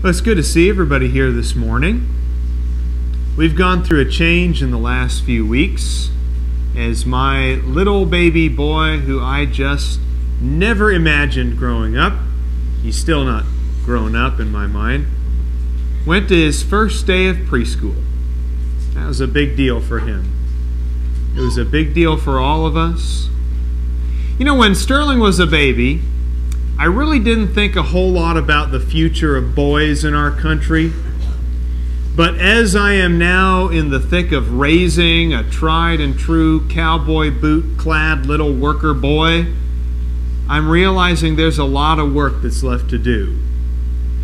Well, it's good to see everybody here this morning. We've gone through a change in the last few weeks as my little baby boy, who I just never imagined growing up, he's still not grown up in my mind, went to his first day of preschool. That was a big deal for him. It was a big deal for all of us. You know, when Sterling was a baby, I really didn't think a whole lot about the future of boys in our country. But as I am now in the thick of raising a tried and true cowboy boot-clad little worker boy, I'm realizing there's a lot of work that's left to do.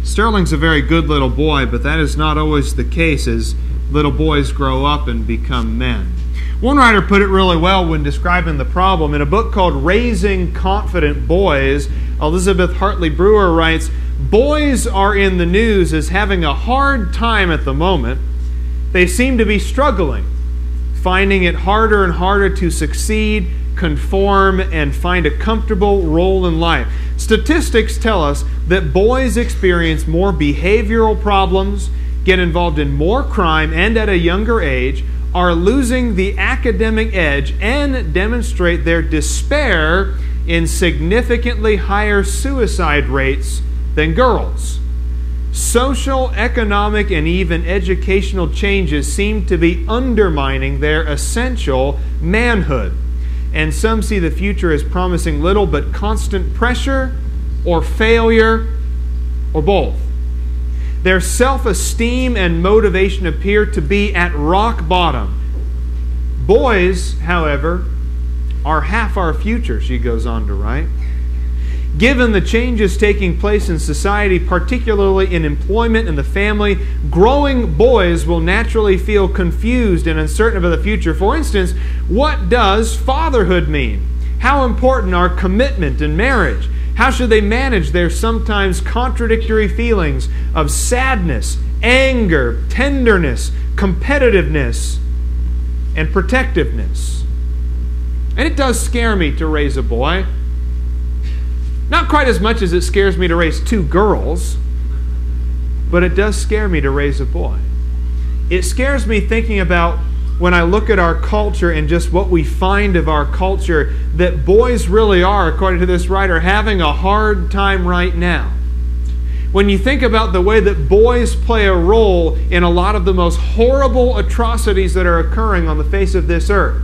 Sterling's a very good little boy, but that is not always the case as little boys grow up and become men. One writer put it really well when describing the problem. In a book called Raising Confident Boys, Elizabeth Hartley Brewer writes, "Boys are in the news as having a hard time at the moment. They seem to be struggling, finding it harder and harder to succeed, conform, and find a comfortable role in life. Statistics tell us that boys experience more behavioral problems, get involved in more crime, and at a younger age, are losing the academic edge and demonstrate their despair in significantly higher suicide rates than girls. Social, economic, and even educational changes seem to be undermining their essential manhood. And some see the future as promising little but constant pressure or failure or both. Their self-esteem and motivation appear to be at rock bottom. Boys, however, are half our future," she goes on to write. "Given the changes taking place in society, particularly in employment and the family, growing boys will naturally feel confused and uncertain about the future. For instance, what does fatherhood mean? How important are commitment and marriage? How should they manage their sometimes contradictory feelings of sadness, anger, tenderness, competitiveness, and protectiveness?" And it does scare me to raise a boy. Not quite as much as it scares me to raise two girls, but it does scare me to raise a boy. It scares me thinking about when I look at our culture and just what we find of our culture, that boys really are, according to this writer, having a hard time right now. When you think about the way that boys play a role in a lot of the most horrible atrocities that are occurring on the face of this earth,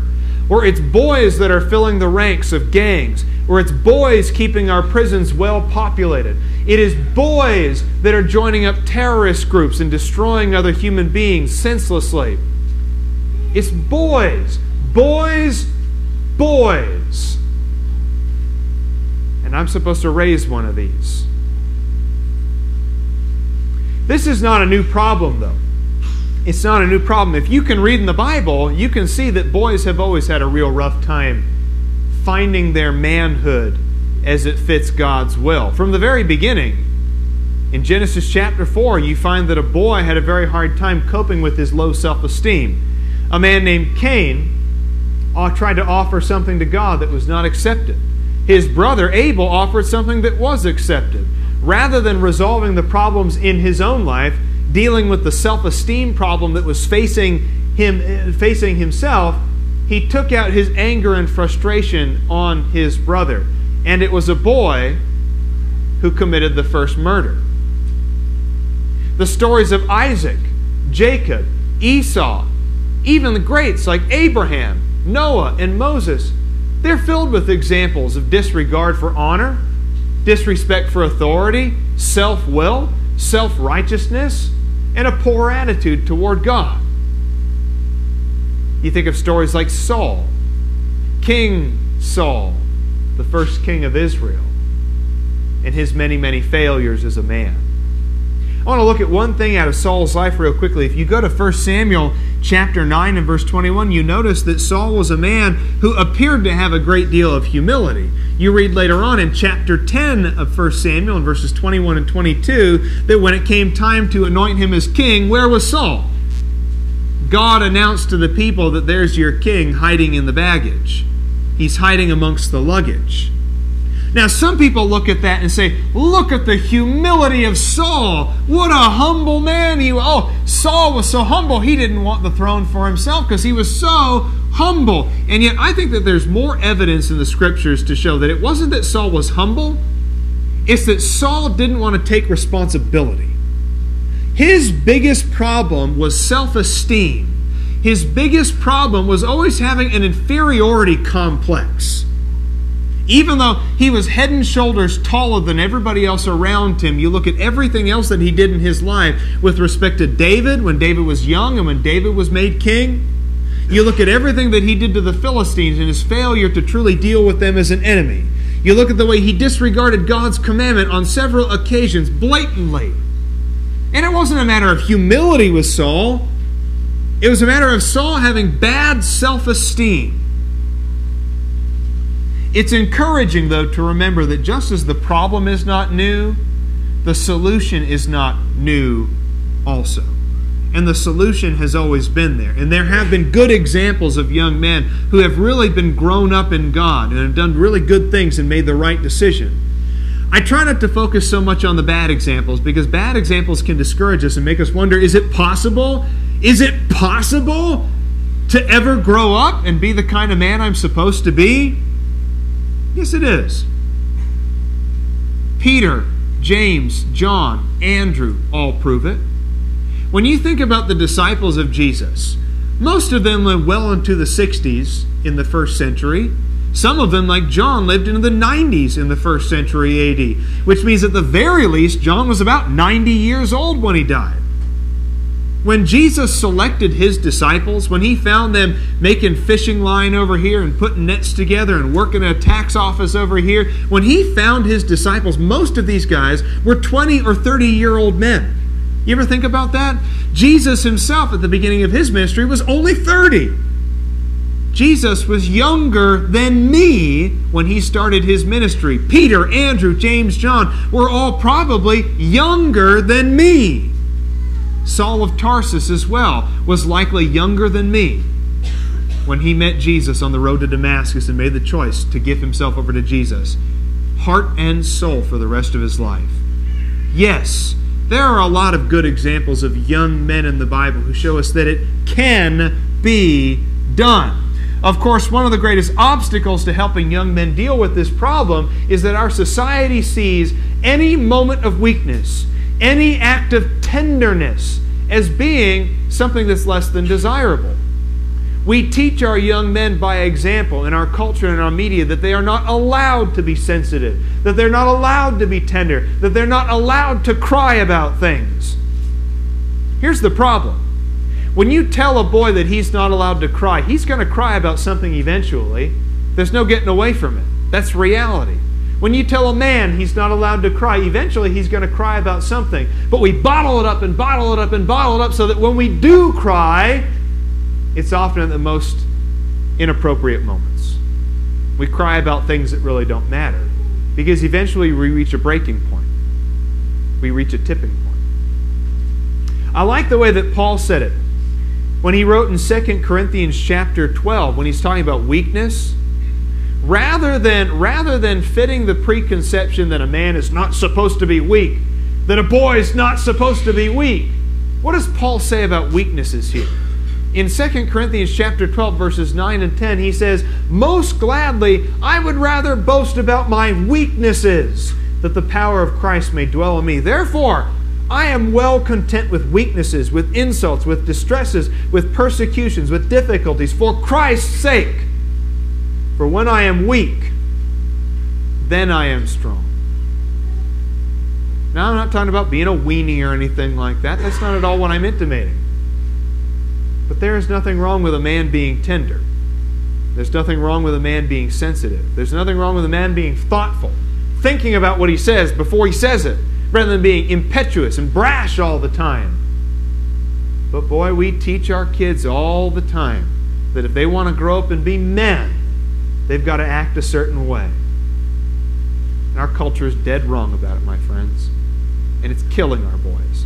where it's boys that are filling the ranks of gangs, where it's boys keeping our prisons well populated. It is boys that are joining up terrorist groups and destroying other human beings senselessly. It's boys, boys, boys. And I'm supposed to raise one of these. This is not a new problem, though. It's not a new problem. If you can read in the Bible, you can see that boys have always had a real rough time finding their manhood as it fits God's will. From the very beginning, in Genesis chapter 4, you find that a boy had a very hard time coping with his low self-esteem. A man named Cain tried to offer something to God that was not accepted. His brother Abel offered something that was accepted. Rather than resolving the problems in his own life, dealing with the self-esteem problem that was facing himself, he took out his anger and frustration on his brother. And it was a boy who committed the first murder. The stories of Isaac, Jacob, Esau, even the greats like Abraham, Noah, and Moses, they're filled with examples of disregard for honor, disrespect for authority, self-will, self-righteousness, and a poor attitude toward God. You think of stories like Saul, King Saul, the first king of Israel, and his many, many failures as a man. I want to look at one thing out of Saul's life real quickly. If you go to 1 Samuel chapter 9 and verse 21, you notice that Saul was a man who appeared to have a great deal of humility. You read later on in chapter 10 of 1 Samuel in verses 21 and 22 that when it came time to anoint him as king, where was Saul? God announced to the people that there's your king hiding in the baggage. He's hiding amongst the luggage. Now, some people look at that and say, look at the humility of Saul. What a humble man he was. Oh, Saul was so humble, he didn't want the throne for himself because he was so humble. And yet, I think that there's more evidence in the Scriptures to show that it wasn't that Saul was humble, it's that Saul didn't want to take responsibility. His biggest problem was self-esteem. His biggest problem was always having an inferiority complex. Even though he was head and shoulders taller than everybody else around him, you look at everything else that he did in his life with respect to David, when David was young and when David was made king. You look at everything that he did to the Philistines and his failure to truly deal with them as an enemy. You look at the way he disregarded God's commandment on several occasions blatantly. And it wasn't a matter of humility with Saul. It was a matter of Saul having bad self-esteem. It's encouraging, though, to remember that just as the problem is not new, the solution is not new also. And the solution has always been there. And there have been good examples of young men who have really been grown up in God and have done really good things and made the right decision. I try not to focus so much on the bad examples because bad examples can discourage us and make us wonder, is it possible? Is it possible to ever grow up and be the kind of man I'm supposed to be? Yes, it is. Peter, James, John, Andrew all prove it. When you think about the disciples of Jesus, most of them lived well into the 60s in the first century. Some of them, like John, lived into the 90s in the first century AD, which means at the very least, John was about 90 years old when he died. When Jesus selected his disciples, when he found them making fishing line over here and putting nets together and working at a tax office over here, when he found his disciples, most of these guys were 20 or 30-year-old men. You ever think about that? Jesus himself at the beginning of his ministry was only 30. Jesus was younger than me when he started his ministry. Peter, Andrew, James, John were all probably younger than me. Saul of Tarsus as well was likely younger than me when he met Jesus on the road to Damascus and made the choice to give himself over to Jesus, heart and soul for the rest of his life. Yes, there are a lot of good examples of young men in the Bible who show us that it can be done. Of course, one of the greatest obstacles to helping young men deal with this problem is that our society sees any moment of weakness, any act of tenderness, as being something that's less than desirable. We teach our young men by example in our culture and our media that they are not allowed to be sensitive, that they're not allowed to be tender, that they're not allowed to cry about things. Here's the problem. When you tell a boy that he's not allowed to cry, he's going to cry about something eventually. There's no getting away from it. That's reality. When you tell a man he's not allowed to cry, eventually he's going to cry about something. But we bottle it up and bottle it up and bottle it up so that when we do cry, it's often at the most inappropriate moments. We cry about things that really don't matter because eventually we reach a breaking point. We reach a tipping point. I like the way that Paul said it when he wrote in 2 Corinthians chapter 12, when he's talking about weakness. Rather than fitting the preconception that a man is not supposed to be weak, that a boy is not supposed to be weak, what does Paul say about weaknesses here? In 2 Corinthians chapter 12, verses 9 and 10, he says, "Most gladly, I would rather boast about my weaknesses, that the power of Christ may dwell in me. Therefore, I am well content with weaknesses, with insults, with distresses, with persecutions, with difficulties, for Christ's sake. For when I am weak, then I am strong." Now, I'm not talking about being a weenie or anything like that. That's not at all what I'm intimating. But there is nothing wrong with a man being tender. There's nothing wrong with a man being sensitive. There's nothing wrong with a man being thoughtful, thinking about what he says before he says it, rather than being impetuous and brash all the time. But boy, we teach our kids all the time that if they want to grow up and be men, they've got to act a certain way. And our culture is dead wrong about it, my friends. And it's killing our boys.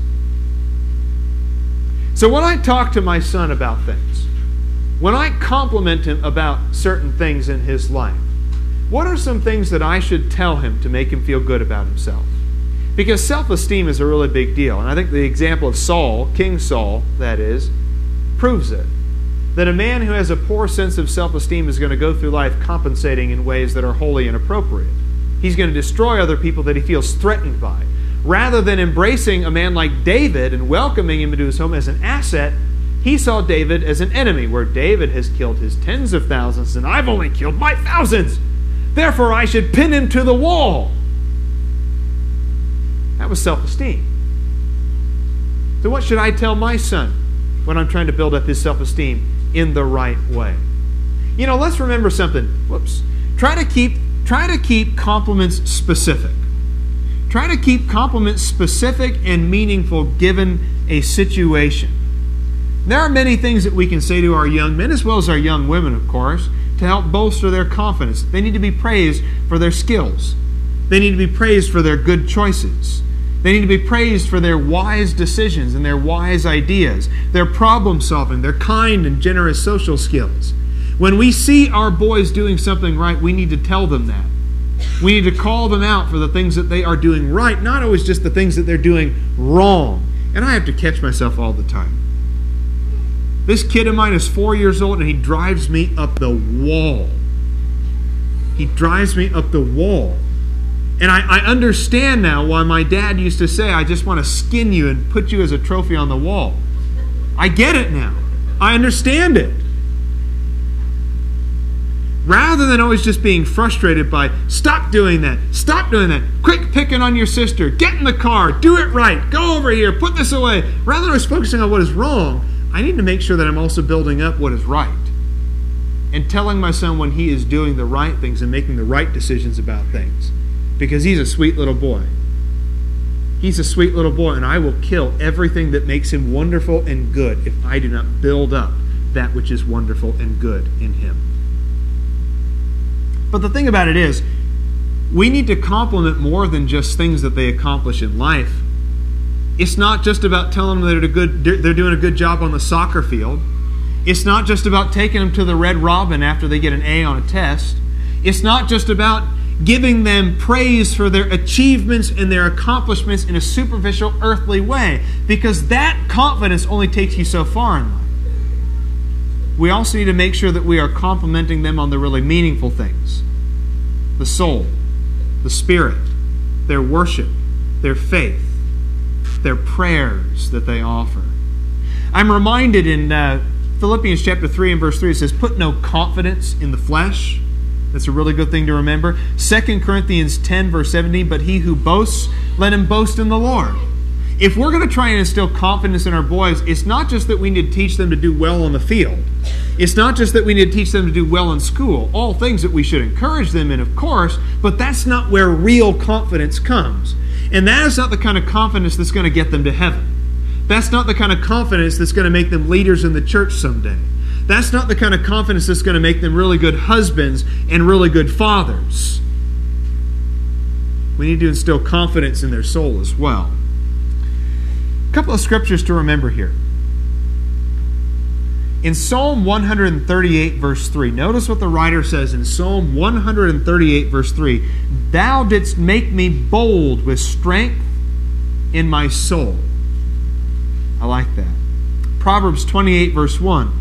So when I talk to my son about things, when I compliment him about certain things in his life, what are some things that I should tell him to make him feel good about himself? Because self-esteem is a really big deal. And I think the example of Saul, King Saul, that is, proves it. That a man who has a poor sense of self-esteem is going to go through life compensating in ways that are wholly inappropriate. He's going to destroy other people that he feels threatened by. Rather than embracing a man like David and welcoming him into his home as an asset, he saw David as an enemy, where David has killed his tens of thousands and I've only killed my thousands. Therefore, I should pin him to the wall. That was self-esteem. So what should I tell my son when I'm trying to build up his self-esteem in the right way? You know, let's remember something. Whoops. Try to keep compliments specific. Try to keep compliments specific and meaningful given a situation. There are many things that we can say to our young men, as well as our young women, of course, to help bolster their confidence. They need to be praised for their skills. They need to be praised for their good choices. They need to be praised for their wise decisions and their wise ideas, their problem solving, their kind and generous social skills. When we see our boys doing something right, we need to tell them that. We need to call them out for the things that they are doing right, not always just the things that they're doing wrong. And I have to catch myself all the time. This kid of mine is 4 years old and he drives me up the wall. He drives me up the wall. And I understand now why my dad used to say, I just want to skin you and put you as a trophy on the wall. I get it now. I understand it. Rather than always just being frustrated by, stop doing that, quit picking on your sister, get in the car, do it right, go over here, put this away. Rather than always focusing on what is wrong, I need to make sure that I'm also building up what is right. And telling my son when he is doing the right things and making the right decisions about things. Because he's a sweet little boy. He's a sweet little boy, and I will kill everything that makes him wonderful and good if I do not build up that which is wonderful and good in him. But the thing about it is, we need to compliment more than just things that they accomplish in life. It's not just about telling them they're doing a good job on the soccer field. It's not just about taking them to the Red Robin after they get an A on a test. It's not just about giving them praise for their achievements and their accomplishments in a superficial, earthly way, because that confidence only takes you so far in life. We also need to make sure that we are complimenting them on the really meaningful things. The soul, the spirit, their worship, their faith, their prayers that they offer. I'm reminded in Philippians chapter 3 and verse 3, it says, put no confidence in the flesh. That's a really good thing to remember. 2 Corinthians 10 verse 17, but he who boasts, let him boast in the Lord. If we're going to try and instill confidence in our boys, it's not just that we need to teach them to do well on the field. It's not just that we need to teach them to do well in school. All things that we should encourage them in, of course, but that's not where real confidence comes. And that is not the kind of confidence that's going to get them to heaven. That's not the kind of confidence that's going to make them leaders in the church someday. That's not the kind of confidence that's going to make them really good husbands and really good fathers. We need to instill confidence in their soul as well. A couple of scriptures to remember here. In Psalm 138 verse 3, notice what the writer says in Psalm 138 verse 3. Thou didst make me bold with strength in my soul. I like that. Proverbs 28 verse 1.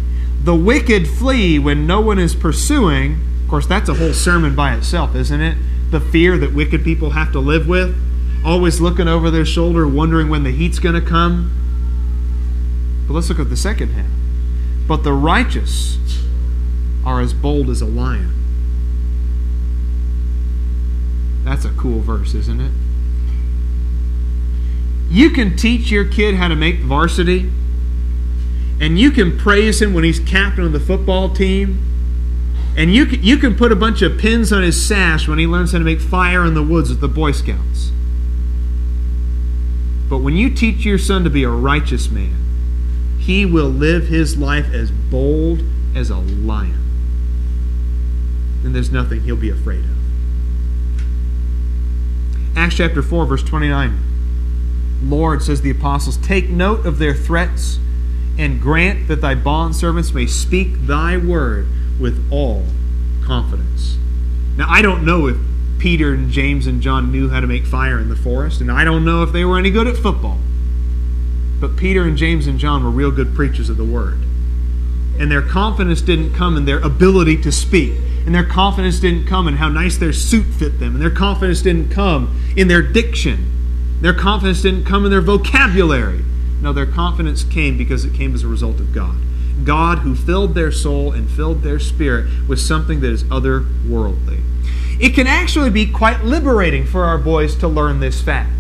The wicked flee when no one is pursuing. Of course, that's a whole sermon by itself, isn't it? The fear that wicked people have to live with. Always looking over their shoulder, wondering when the heat's going to come. But let's look at the second half. But the righteous are as bold as a lion. That's a cool verse, isn't it? You can teach your kid how to make varsity, and you can praise him when he's captain of the football team, and you can put a bunch of pins on his sash when he learns how to make fire in the woods with the Boy Scouts. But when you teach your son to be a righteous man, he will live his life as bold as a lion. And there's nothing he'll be afraid of. Acts chapter 4, verse 29. Lord, says the apostles, take note of their threats and grant that thy bondservants may speak thy word with all confidence. Now, I don't know if Peter and James and John knew how to make fire in the forest, and I don't know if they were any good at football. But Peter and James and John were real good preachers of the Word. And their confidence didn't come in their ability to speak. And their confidence didn't come in how nice their suit fit them. And their confidence didn't come in their diction. Their confidence didn't come in their vocabulary. No, their confidence came because it came as a result of God. God who filled their soul and filled their spirit with something that is otherworldly. It can actually be quite liberating for our boys to learn this fact.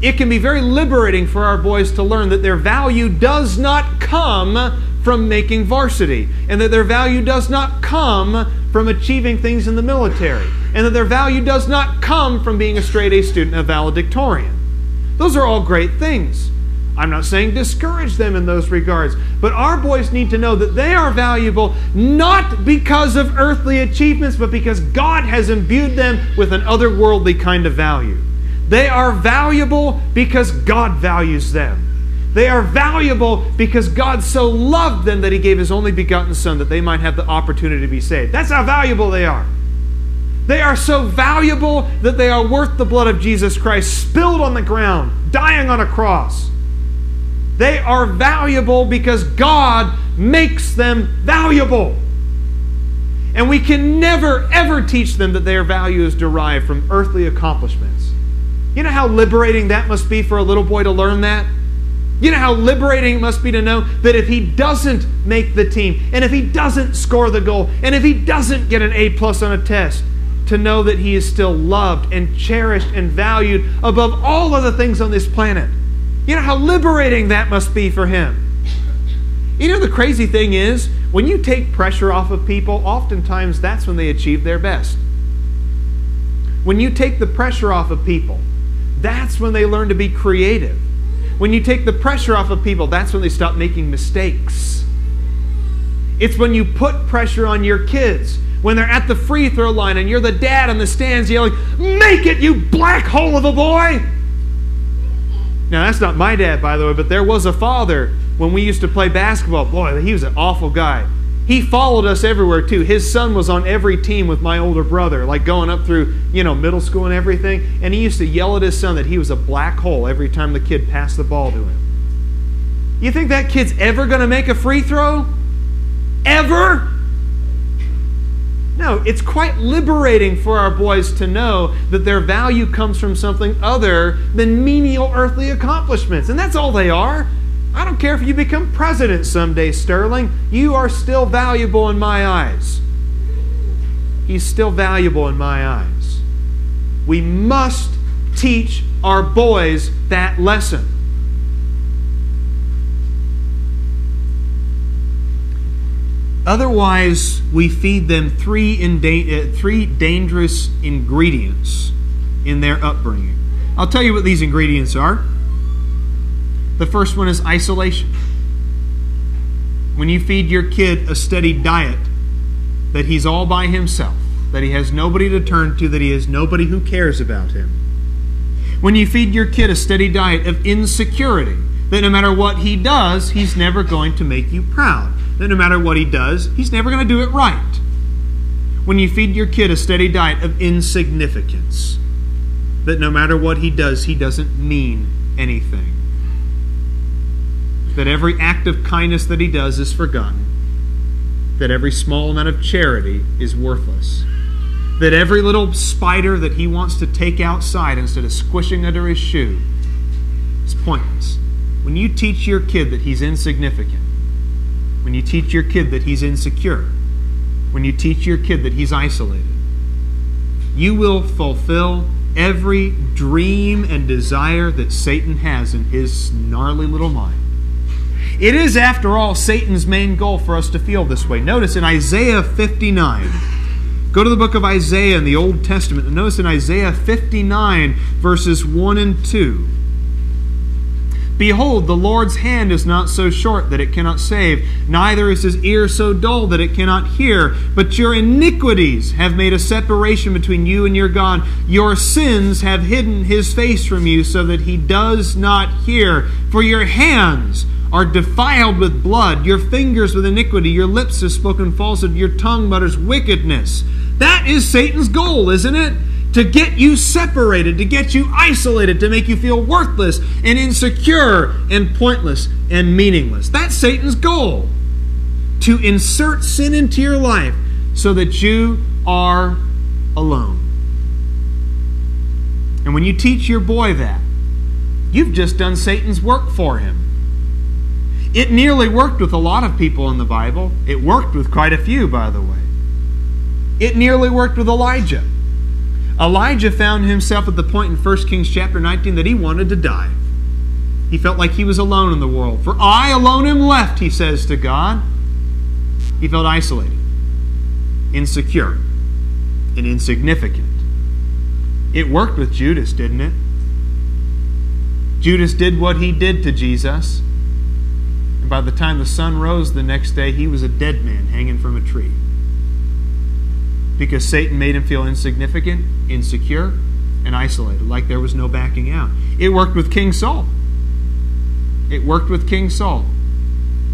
It can be very liberating for our boys to learn that their value does not come from making varsity, and that their value does not come from achieving things in the military, and that their value does not come from being a straight-A student, a valedictorian. Those are all great things. I'm not saying discourage them in those regards, but our boys need to know that they are valuable not because of earthly achievements, but because God has imbued them with an otherworldly kind of value. They are valuable because God values them. They are valuable because God so loved them that He gave His only begotten Son that they might have the opportunity to be saved. That's how valuable they are. They are so valuable that they are worth the blood of Jesus Christ spilled on the ground, dying on a cross. They are valuable because God makes them valuable. And we can never, ever teach them that their value is derived from earthly accomplishments. You know how liberating that must be for a little boy to learn that? You know how liberating it must be to know that if he doesn't make the team, and if he doesn't score the goal, and if he doesn't get an A+ on a test, to know that he is still loved and cherished and valued above all other things on this planet. You know how liberating that must be for him. You know, the crazy thing is, when you take pressure off of people, oftentimes that's when they achieve their best. When you take the pressure off of people, that's when they learn to be creative. When you take the pressure off of people, that's when they stop making mistakes. It's when you put pressure on your kids, when they're at the free throw line and you're the dad in the stands yelling, "Make it, you black hole of a boy!" Now, that's not my dad, by the way, but there was a father when we used to play basketball. Boy, he was an awful guy. He followed us everywhere, too. His son was on every team with my older brother, like going up through, middle school and everything. And he used to yell at his son that he was a black hole every time the kid passed the ball to him. You think that kid's ever going to make a free throw? Ever? No, it's quite liberating for our boys to know that their value comes from something other than menial earthly accomplishments. And that's all they are. I don't care if you become president someday, Sterling. You are still valuable in my eyes. He's still valuable in my eyes. We must teach our boys that lesson. Otherwise, we feed them three dangerous ingredients in their upbringing. I'll tell you what these ingredients are. The first one is isolation. When you feed your kid a steady diet that he's all by himself, that he has nobody to turn to, that he has nobody who cares about him. When you feed your kid a steady diet of insecurity, that no matter what he does, he's never going to make you proud. That no matter what he does, he's never going to do it right. When you feed your kid a steady diet of insignificance, that no matter what he does, he doesn't mean anything. That every act of kindness that he does is forgotten. That every small amount of charity is worthless. That every little spider that he wants to take outside instead of squishing under his shoe is pointless. When you teach your kid that he's insignificant, when you teach your kid that he's insecure, when you teach your kid that he's isolated, you will fulfill every dream and desire that Satan has in his gnarly little mind. It is, after all, Satan's main goal for us to feel this way. Notice in Isaiah 59, go to the book of Isaiah in the Old Testament, and notice in Isaiah 59, verses 1 and 2. Behold, the Lord's hand is not so short that it cannot save, neither is his ear so dull that it cannot hear. But your iniquities have made a separation between you and your God. Your sins have hidden his face from you so that he does not hear. For your hands are defiled with blood, your fingers with iniquity, your lips have spoken falsehood, your tongue mutters wickedness. That is Satan's goal, isn't it? To get you separated, to get you isolated, to make you feel worthless and insecure and pointless and meaningless. That's Satan's goal. To insert sin into your life so that you are alone. And when you teach your boy that, you've just done Satan's work for him. It nearly worked with a lot of people in the Bible. It worked with quite a few, by the way. It nearly worked with Elijah. Elijah found himself at the point in 1 Kings chapter 19 that he wanted to die. He felt like he was alone in the world. For I alone am left, he says to God. He felt isolated, insecure, and insignificant. It worked with Judas, didn't it? Judas did what he did to Jesus. And by the time the sun rose the next day, he was a dead man hanging from a tree. Because Satan made him feel insignificant, insecure, and isolated, like there was no backing out. It worked with King Saul. It worked with King Saul.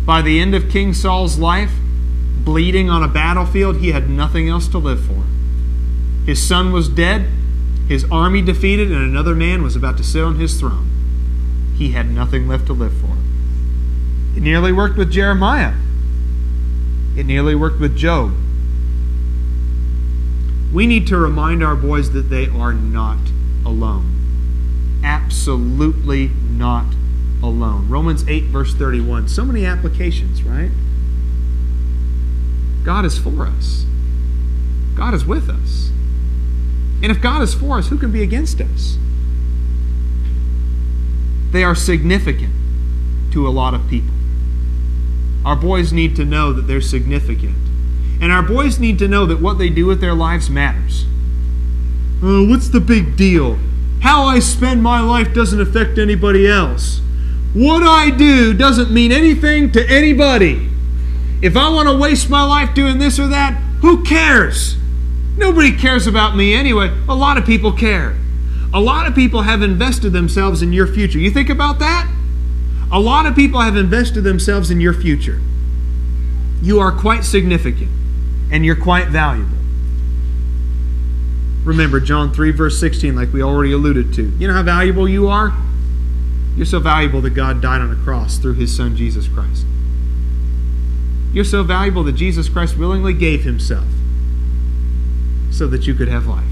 By the end of King Saul's life, bleeding on a battlefield, he had nothing else to live for. His son was dead, his army defeated, and another man was about to sit on his throne. He had nothing left to live for. It nearly worked with Jeremiah. It nearly worked with Job. We need to remind our boys that they are not alone. Absolutely not alone. Romans 8, verse 31. So many applications, right? God is for us. God is with us. And if God is for us, who can be against us? They are significant to a lot of people. Our boys need to know that they're significant. And our boys need to know that what they do with their lives matters. What's the big deal? How I spend my life doesn't affect anybody else. What I do doesn't mean anything to anybody. If I want to waste my life doing this or that, who cares? Nobody cares about me anyway. A lot of people care. A lot of people have invested themselves in your future. You think about that? A lot of people have invested themselves in your future. You are quite significant, and you're quite valuable. Remember John 3, verse 16, like we already alluded to. You know how valuable you are? You're so valuable that God died on a cross through His Son, Jesus Christ. You're so valuable that Jesus Christ willingly gave Himself so that you could have life.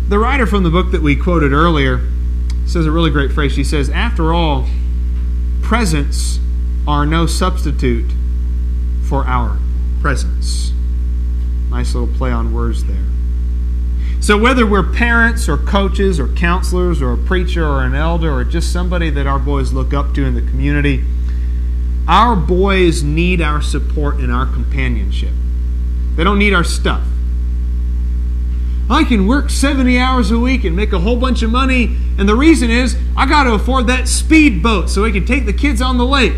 The writer from the book that we quoted earlier says a really great phrase. She says, after all, presents are no substitute for our presence. Nice little play on words there. So whether we're parents or coaches or counselors or a preacher or an elder or just somebody that our boys look up to in the community, our boys need our support and our companionship. They don't need our stuff. I can work 70 hours a week and make a whole bunch of money, and the reason is I got to afford that speedboat so we can take the kids on the lake.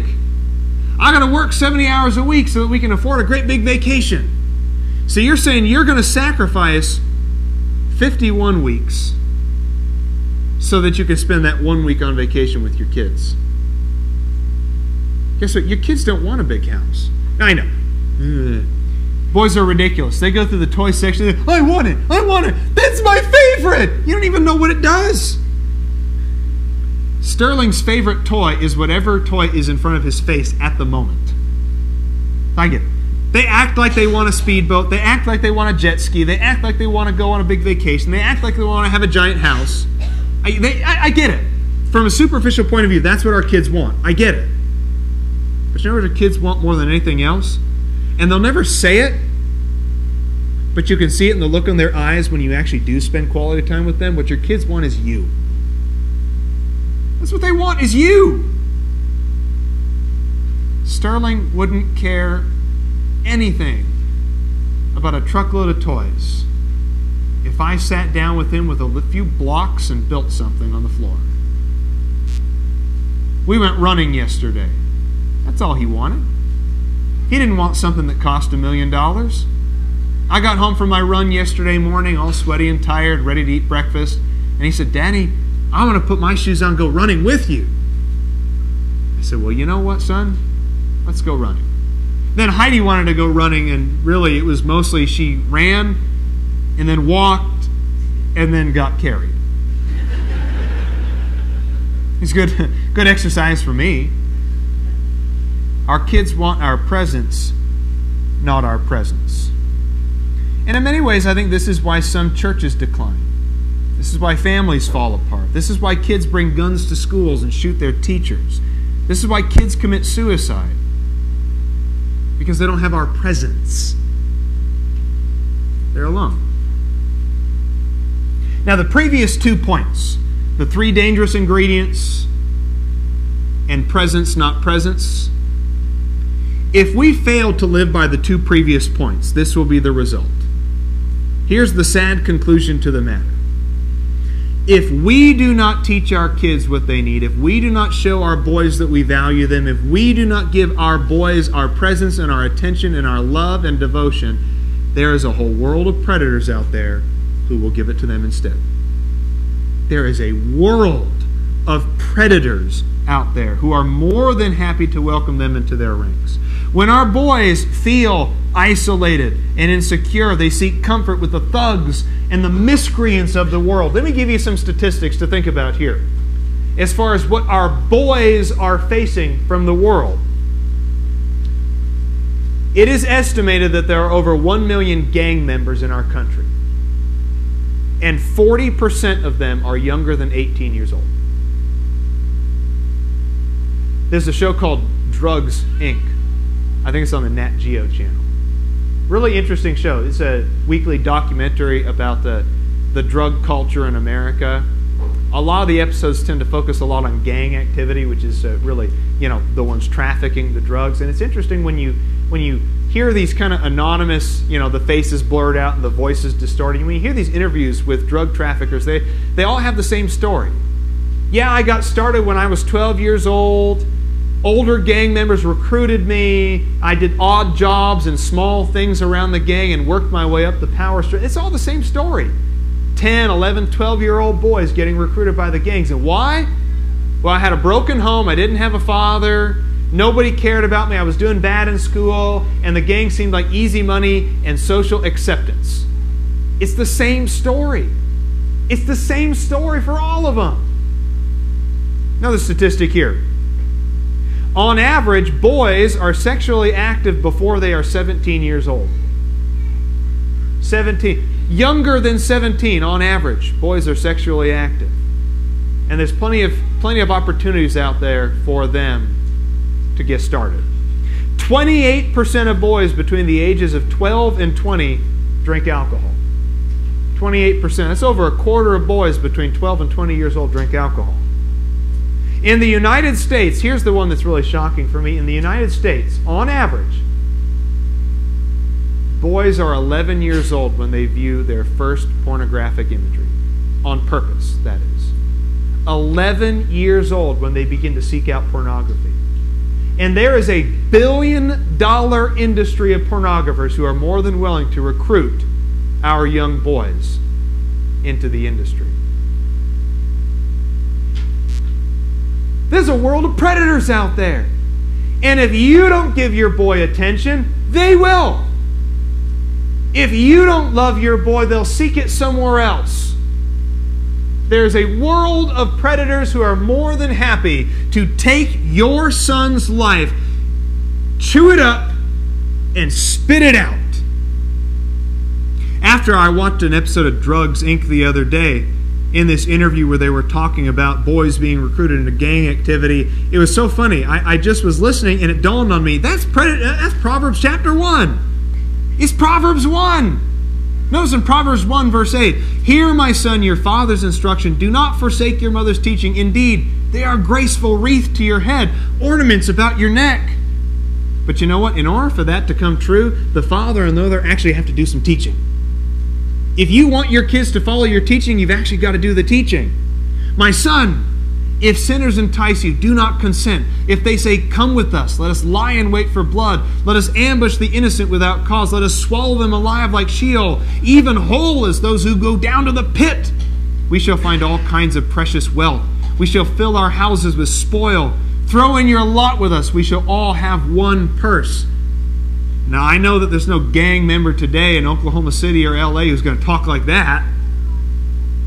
I got to work 70 hours a week so that we can afford a great big vacation. So you're saying you're going to sacrifice 51 weeks so that you can spend that 1 week on vacation with your kids. Guess what? Your kids don't want a big house. I know. Boys are ridiculous. They go through the toy section. They, I want it. I want it. That's my favorite. You don't even know what it does. Sterling's favorite toy is whatever toy is in front of his face at the moment. I get it. They act like they want a speedboat. They act like they want a jet ski. They act like they want to go on a big vacation. They act like they want to have a giant house. I get it. From a superficial point of view, that's what our kids want. I get it. But you know what our kids want more than anything else? And they'll never say it, but you can see it in the look on their eyes when you actually do spend quality time with them. What your kids want is you. That's what they want, is you. Sterling wouldn't care anything about a truckload of toys if I sat down with him with a few blocks and built something on the floor. We went running yesterday. That's all he wanted. He didn't want something that cost $1 million. I got home from my run yesterday morning, all sweaty and tired, ready to eat breakfast. And he said, Daddy, I want to put my shoes on and go running with you. I said, well, you know what, son? Let's go running. Then Heidi wanted to go running, and really it was mostly she ran and then walked and then got carried. It's good exercise for me. Our kids want our presence, not our presence. And in many ways, I think this is why some churches decline. This is why families fall apart. This is why kids bring guns to schools and shoot their teachers. This is why kids commit suicide. Because they don't have our presence. They're alone. Now, the previous 2 points, the 3 dangerous ingredients and presence, not presence, if we fail to live by the 2 previous points, this will be the result. Here's the sad conclusion to the matter. If we do not teach our kids what they need, if we do not show our boys that we value them, if we do not give our boys our presence and our attention and our love and devotion, there is a whole world of predators out there who will give it to them instead. There is a world of predators out there who are more than happy to welcome them into their ranks. When our boys feel isolated and insecure, they seek comfort with the thugs and the miscreants of the world. Let me give you some statistics to think about here. As far as what our boys are facing from the world, it is estimated that there are over 1 million gang members in our country. And 40% of them are younger than 18 years old. There's a show called Drugs, Inc. I think it's on the Nat Geo channel. Really interesting show. It's a weekly documentary about the drug culture in America. A lot of the episodes tend to focus a lot on gang activity, which is really, the ones trafficking the drugs. And it's interesting when you hear these kind of anonymous, the faces blurred out and the voices distorted. When you hear these interviews with drug traffickers, they all have the same story. Yeah, I got started when I was 12 years old. Older gang members recruited me. I did odd jobs and small things around the gang and worked my way up the power street. It's all the same story. 10, 11, 12-year-old boys getting recruited by the gangs. And why? Well, I had a broken home. I didn't have a father. Nobody cared about me. I was doing bad in school. And the gang seemed like easy money and social acceptance. It's the same story. It's the same story for all of them. Another statistic here. On average, boys are sexually active before they are 17 years old. 17. Younger than 17 on average, boys are sexually active. And there's plenty of opportunities out there for them to get started. 28% of boys between the ages of 12 and 20 drink alcohol. 28%. That's over a quarter of boys between 12 and 20 years old drink alcohol. In the United States, here's the one that's really shocking for me. In the United States, on average, boys are 11 years old when they view their first pornographic imagery. On purpose, that is. 11 years old when they begin to seek out pornography. And there is $1 billion industry of pornographers who are more than willing to recruit our young boys into the industry. There's a world of predators out there. And if you don't give your boy attention, they will. If you don't love your boy, they'll seek it somewhere else. There's a world of predators who are more than happy to take your son's life, chew it up, and spit it out. After I watched an episode of Drugs, Inc. the other day, in this interview where they were talking about boys being recruited into gang activity, it was so funny. I just was listening and it dawned on me, that's Proverbs chapter 1. It's Proverbs 1. Notice in Proverbs 1 verse 8, "Hear, my son, your father's instruction. Do not forsake your mother's teaching. Indeed, they are graceful wreath to your head, ornaments about your neck." But you know what? In order for that to come true, the father and the mother actually have to do some teaching. If you want your kids to follow your teaching, you've actually got to do the teaching. "My son, if sinners entice you, do not consent. If they say, 'Come with us, let us lie in wait for blood. Let us ambush the innocent without cause. Let us swallow them alive like Sheol, even whole as those who go down to the pit. We shall find all kinds of precious wealth. We shall fill our houses with spoil. Throw in your lot with us. We shall all have one purse. Now, I know that there's no gang member today in Oklahoma City or LA who's going to talk like that.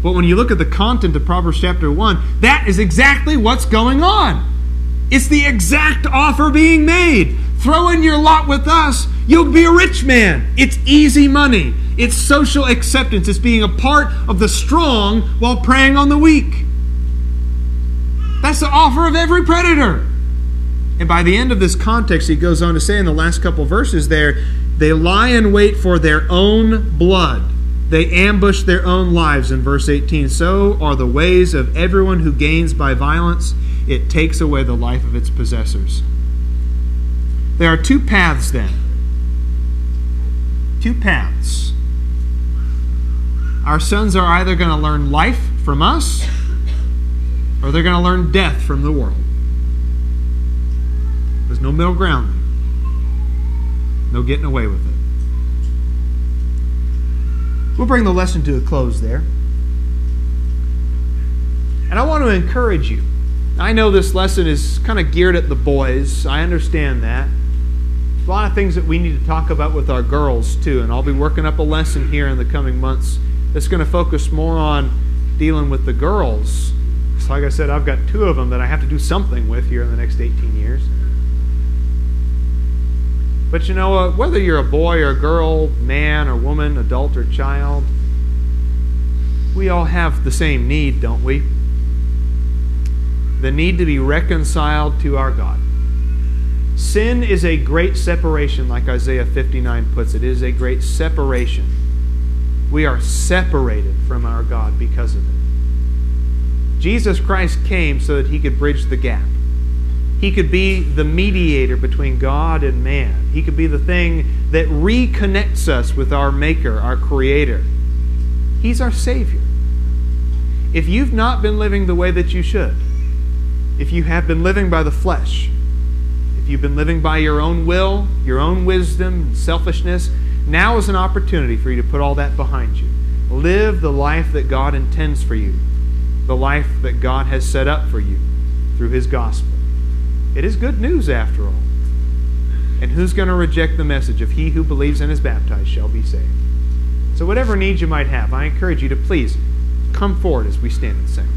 But when you look at the content of Proverbs chapter 1, that is exactly what's going on. It's the exact offer being made. Throw in your lot with us. You'll be a rich man. It's easy money. It's social acceptance. It's being a part of the strong while preying on the weak. That's the offer of every predator. And by the end of this context, he goes on to say in the last couple verses there, they lie in wait for their own blood. They ambush their own lives in verse 18. So are the ways of everyone who gains by violence. It takes away the life of its possessors. There are two paths then. Two paths. Our sons are either going to learn life from us, or they're going to learn death from the world. There's no middle ground. No getting away with it. We'll bring the lesson to a close there. And I want to encourage you. I know this lesson is kind of geared at the boys. I understand that. There's a lot of things that we need to talk about with our girls too. And I'll be working up a lesson here in the coming months that's going to focus more on dealing with the girls. Because like I said, I've got two of them that I have to do something with here in the next 18 years. But you know what? Whether you're a boy or a girl, man or woman, adult or child, we all have the same need, don't we? The need to be reconciled to our God. Sin is a great separation, like Isaiah 59 puts it. It is a great separation. We are separated from our God because of it. Jesus Christ came so that He could bridge the gap. He could be the mediator between God and man. He could be the thing that reconnects us with our Maker, our Creator. He's our Savior. If you've not been living the way that you should, if you have been living by the flesh, if you've been living by your own will, your own wisdom, selfishness, now is an opportunity for you to put all that behind you. Live the life that God intends for you, the life that God has set up for you through His gospel. It is good news after all. And who's going to reject the message of he who believes and is baptized shall be saved? So whatever needs you might have, I encourage you to please come forward as we stand and sing.